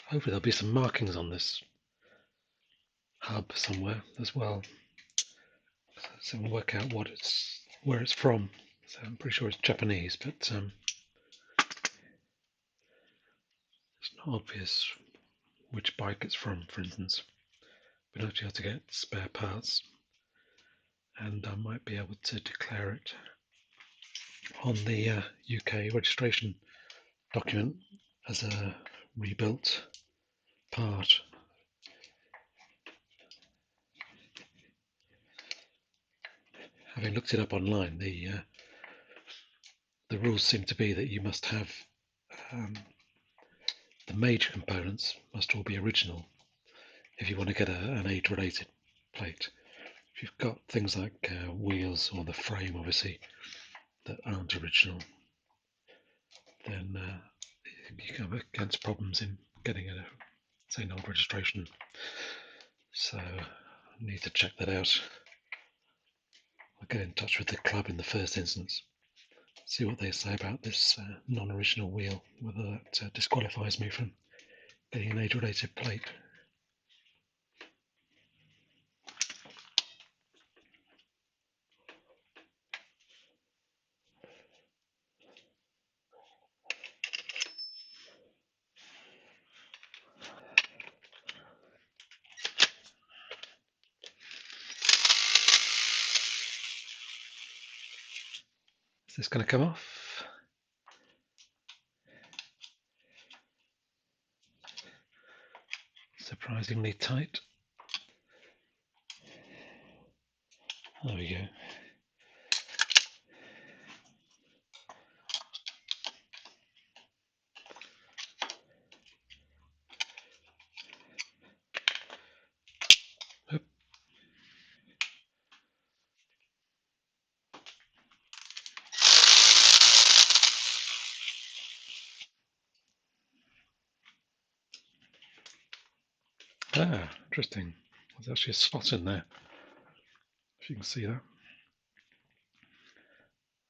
Hopefully there'll be some markings on this hub somewhere as well, so we'll work out where it's from. So I'm pretty sure it's Japanese, but it's not obvious which bike it's from, for instance. But actually have to get spare parts, and I might be able to declare it on the UK registration document as a rebuilt part. Having looked it up online, the rules seem to be that you must have the major components must all be original if you want to get an age-related plate. If you've got things like wheels or the frame, obviously, that aren't original, then you come against problems in getting a, say, an old registration. So I need to check that out. I'll get in touch with the club in the first instance, see what they say about this non-original wheel, whether that disqualifies me from getting an age-related plate. Is this going to come off? Surprisingly tight. There we go. Oop. Ah, interesting. There's actually a slot in there, if you can see that.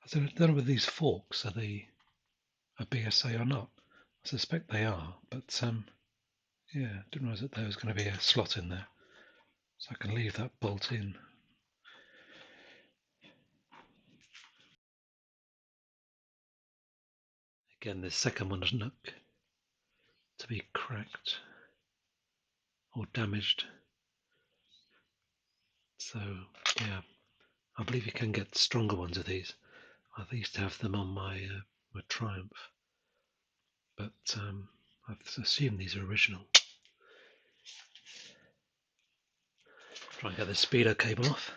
I don't know whether these forks are a BSA or not. I suspect they are, but yeah, didn't realise that there was going to be a slot in there, so I can leave that bolt in. Again, this second one doesn't look to be cracked or damaged, so yeah, I believe you can get stronger ones of these. I used to have them on my Triumph, but I assume these are original. Try and get the speedo cable off.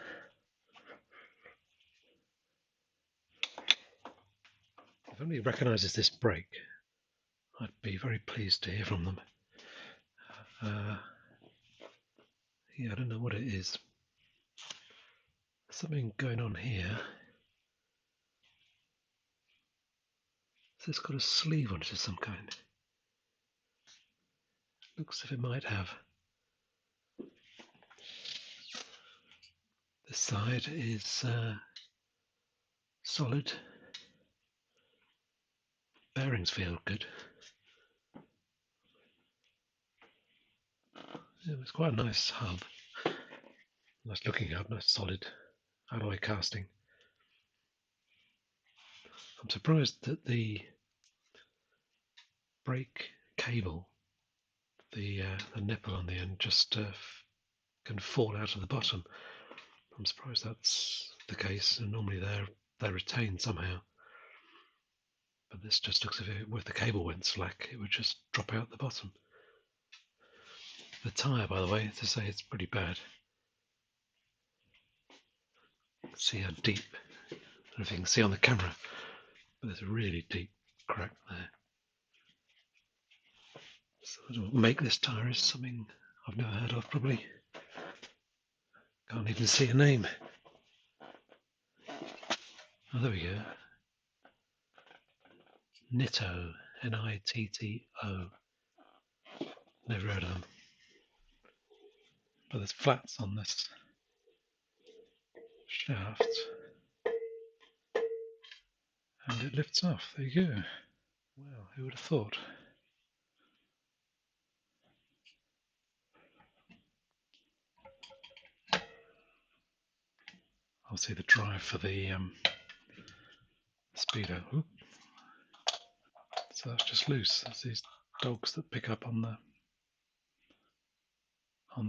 If anybody recognises this brake, I'd be very pleased to hear from them. Yeah, I don't know what it is. Something going on here. So it's got a sleeve on it of some kind. Looks as if it might have. This side is solid. Bearings feel good. Yeah, it's quite a nice hub. Nice looking hub, nice solid alloy casting. I'm surprised that the brake cable, the nipple on the end, just can fall out of the bottom. I'm surprised that's the case, and normally they're retained somehow. But this just looks as if the cable went slack, it would just drop out the bottom. The tyre, by the way, to say it's pretty bad. See how deep, I don't know if you can see on the camera, but there's a really deep crack there. So what make this tyre is something I've never heard of, probably. Can't even see a name. Oh, there we go. Nitto, Nitto. Never heard of them. But there's flats on this shaft. And it lifts off. There you go. Wow, who would have thought? obviously the drive for the speedo. Oop. So that's just loose. There's these dogs that pick up on the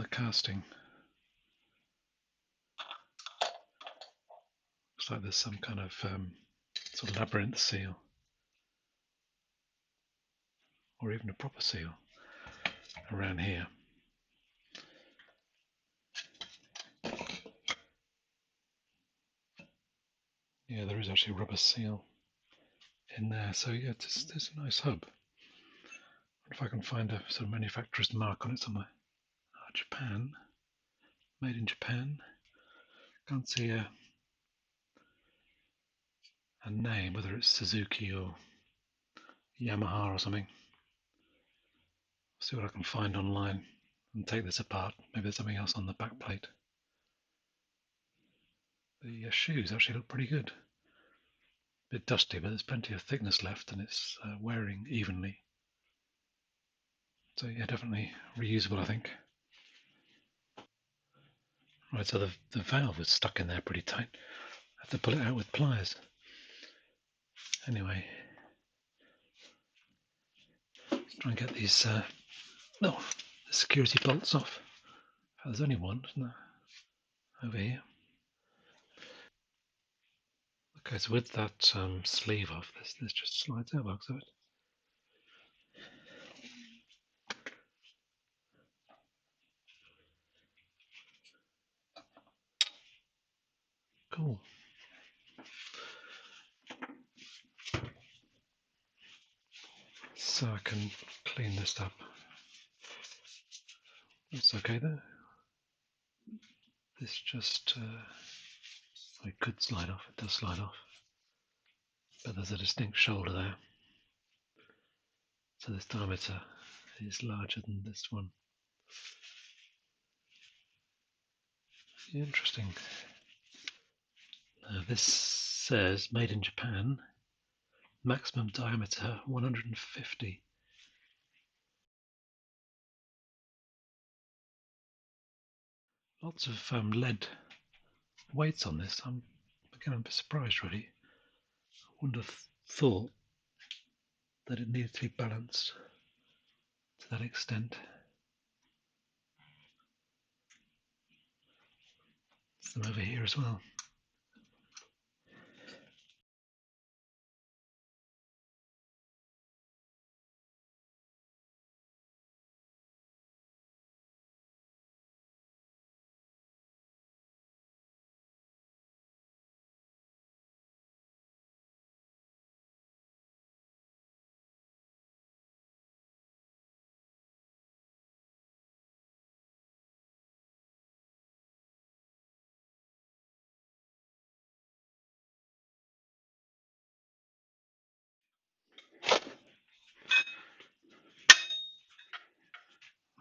casting. Looks like there's some kind of sort of labyrinth seal, or even a proper seal around here. Yeah, there is actually a rubber seal in there. So yeah, there's a nice hub. If I can find a sort of manufacturer's mark on it somewhere. Oh, Japan, made in Japan. Can't see a name, whether it's Suzuki or Yamaha or something. See what I can find online and take this apart. Maybe there's something else on the back plate. The shoes actually look pretty good. A bit dusty, but there's plenty of thickness left and it's wearing evenly. So yeah, definitely reusable, I think. Right, so the valve is stuck in there pretty tight. I have to pull it out with pliers. Anyway, let's try and get these the security bolts off. Oh, there's only one, isn't there? Over here. Okay, so with that sleeve off, this just slides out, looks of it. Cool. So I can clean this up. That's okay there. This just it could slide off. It does slide off, but there's a distinct shoulder there. So this diameter is larger than this one. Interesting. This says made in Japan. Maximum diameter 150. Lots of lead weights on this. I'm a bit surprised, really. I wouldn't have thought that it needed to be balanced to that extent. There's them over here as well.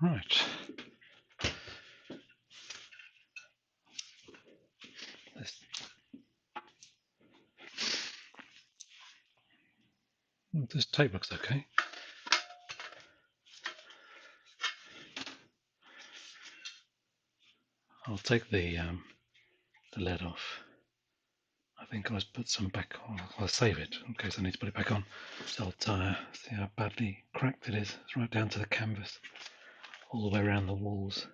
Right. This tape looks okay. I'll take the lead off. I think I'll put some back on. I'll save it in case I need to put it back on. This old tyre, see how badly cracked it is. It's right down to the canvas, all the way around the walls.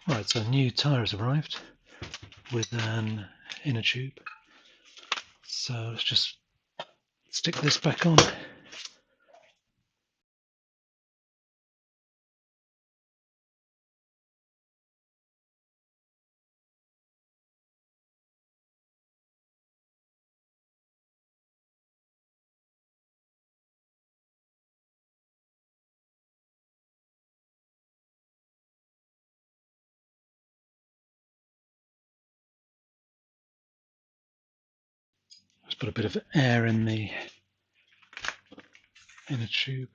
Right, so new tyre has arrived with an inner tube. So let's just stick this back on. Let's put a bit of air in the inner tube.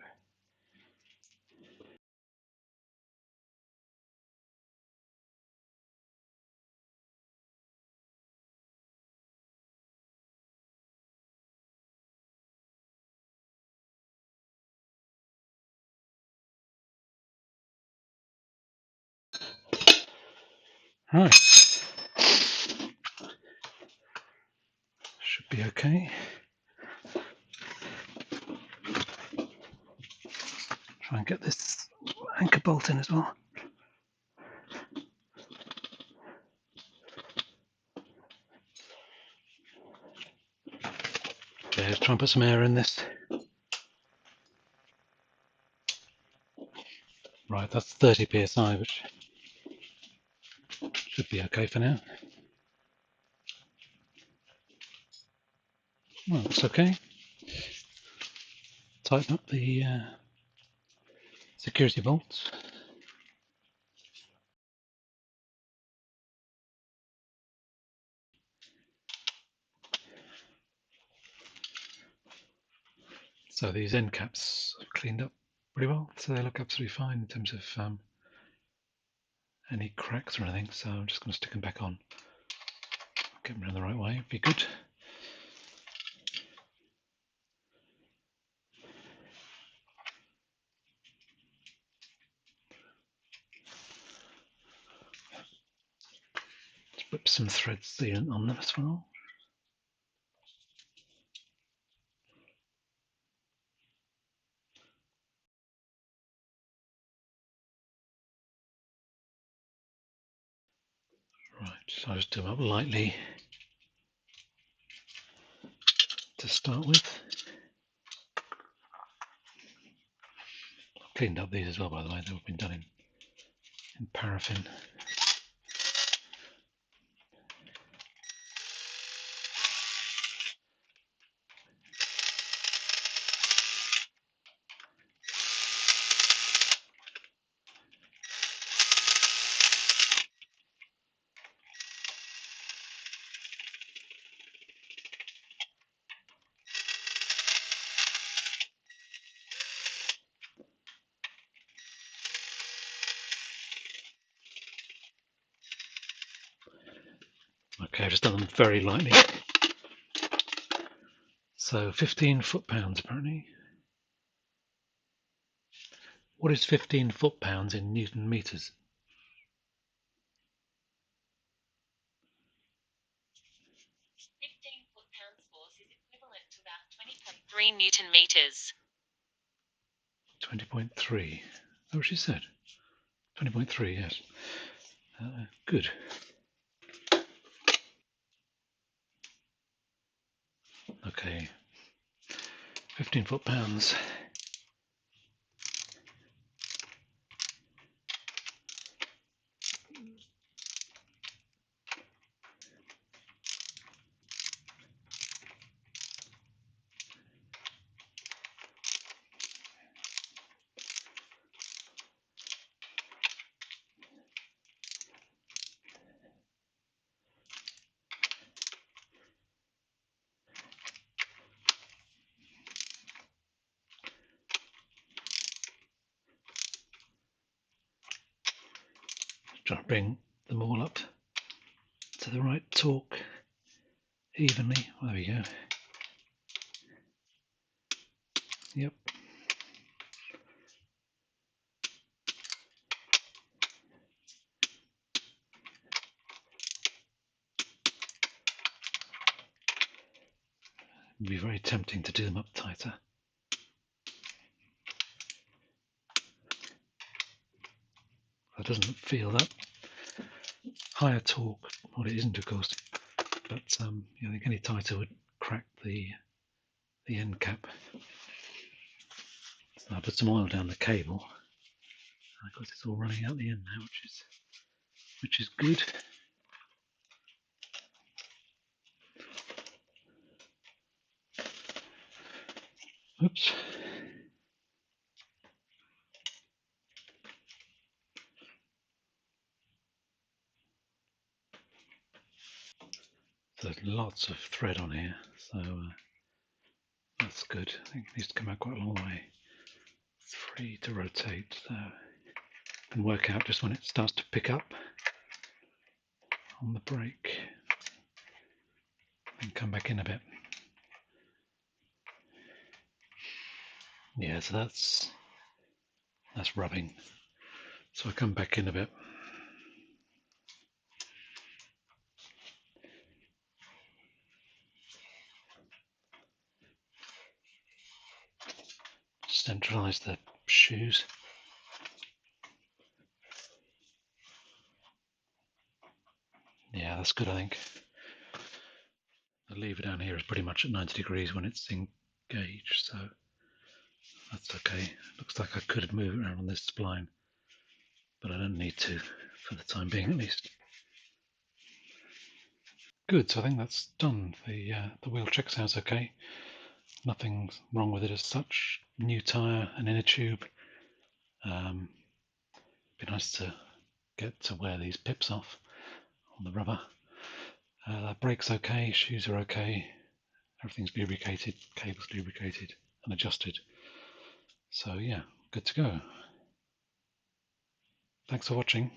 Right, should be okay. Try and get this anchor bolt in as well. Okay, let's try and put some air in this. Right, that's 30 psi, which should be okay for now. Well, looks okay. Tighten up the security bolts. So these end caps are cleaned up pretty well, so they look absolutely fine in terms of any cracks or anything. So I'm just going to stick them back on. Get them in the right way, be good. Let's whip some thread sealant on them as well. Right, so I'll just do them up lightly to start with. I've cleaned up these as well, by the way, they've been done in paraffin. Okay, I've just done them very lightly. So 15 foot-pounds apparently. What is 15 foot-pounds in Newton meters? 15 foot-pounds force is equivalent to about 20.3 Newton meters. 20.3. Oh, she said. 20.3, yes. Good. Okay. 15 foot-pounds. Try to bring them all up to the right torque evenly. There we go. Yep. It'd be very tempting to do them up tighter. That doesn't feel that higher torque. Well, it isn't, of course, but I think any tighter would crack the end cap. So I put some oil down the cable. Of course, it's all running out the end now, which is good. Oops. There's lots of thread on here, so that's good. I think it needs to come out quite a long way. It's free to rotate, so you can work out just when it starts to pick up on the brake and come back in a bit. Yeah, so that's rubbing. So I come back in a bit. neutralise the shoes. Yeah, that's good, I think. The lever down here is pretty much at 90 degrees when it's engaged, so that's okay. Looks like I could move it around on this spline, but I don't need to for the time being at least. Good, so I think that's done. The wheel check sounds okay. Nothing wrong with it as such. New tyre, an inner tube. Be nice to get to wear these pips off on the rubber. Brakes okay, shoes are okay. Everything's lubricated, cables lubricated and adjusted. So yeah, good to go. Thanks for watching.